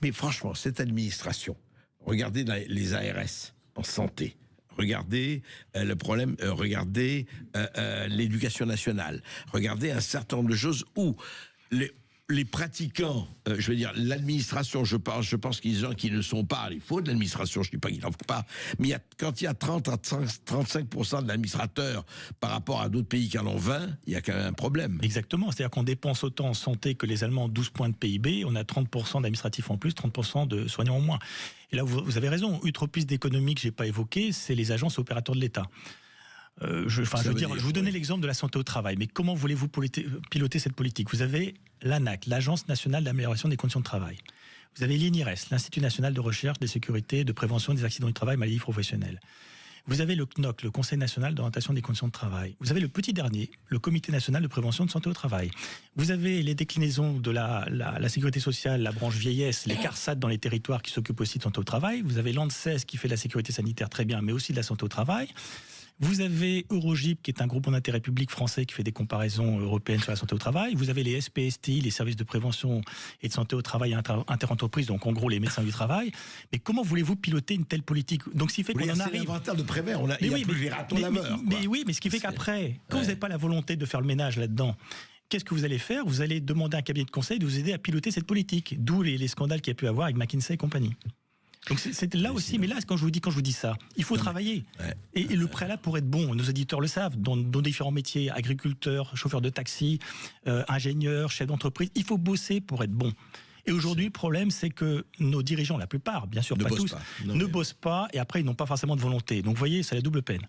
Mais franchement, cette administration, regardez les ARS en santé. Regardez le problème, regardez l'éducation nationale, regardez un certain nombre de choses où les pratiquants, je veux dire, l'administration, je pense qu'ils ont qui ne sont pas, il faut de l'administration, je ne dis pas qu'il n'en faut pas, mais quand il y a 30 à 35% de l'administrateur par rapport à d'autres pays qui en ont 20, il y a quand même un problème. Exactement, c'est-à-dire qu'on dépense autant en santé que les Allemands, 12 points de PIB, on a 30% d'administratifs en plus, 30% de soignants en moins. Et là, vous avez raison, autre piste d'économie que je n'ai pas évoquée, c'est les agences opérateurs de l'État. Je vous donnais l'exemple de la santé au travail, mais comment voulez-vous piloter cette politique? Vous avez l'ANAC, l'Agence nationale d'amélioration des conditions de travail. Vous avez l'INIRES, l'Institut national de recherche, de sécurité, de prévention des accidents du travail, maladies professionnelles. Vous avez le CNOC, le Conseil national d'orientation des conditions de travail. Vous avez le petit dernier, le Comité national de prévention de santé au travail. Vous avez les déclinaisons de la sécurité sociale, la branche vieillesse, les CARSAT dans les territoires qui s'occupent aussi de santé au travail. Vous avez l'ANSES qui fait de la sécurité sanitaire très bien, mais aussi de la santé au travail. Vous avez Eurogip, qui est un groupe d'intérêt public français qui fait des comparaisons européennes sur la santé au travail. Vous avez les SPSTI, les services de prévention et de santé au travail interentreprises, donc en gros les médecins du travail. Mais comment voulez-vous piloter une telle politique? Donc, ce qui fait qu'on en arrive... C'est l'inventaire de Prévert, il n'y a plus les ratons laveurs. Mais oui, mais ce qui fait qu'après, quand vous n'avez pas la volonté de faire le ménage là-dedans, qu'est-ce que vous allez faire? Vous allez demander à un cabinet de conseil de vous aider à piloter cette politique. D'où les scandales qu'il y a pu avoir avec McKinsey et compagnie. Donc c'est là aussi, mais là, quand je vous dis ça, il faut travailler. Et le préalable pour être bon, nos éditeurs le savent, dans différents métiers, agriculteurs, chauffeurs de taxi, ingénieurs, chefs d'entreprise, il faut bosser pour être bon. Et aujourd'hui, le problème, c'est que nos dirigeants, la plupart, bien sûr pas tous, ne bossent pas, et après, ils n'ont pas forcément de volonté. Donc, vous voyez, c'est la double peine.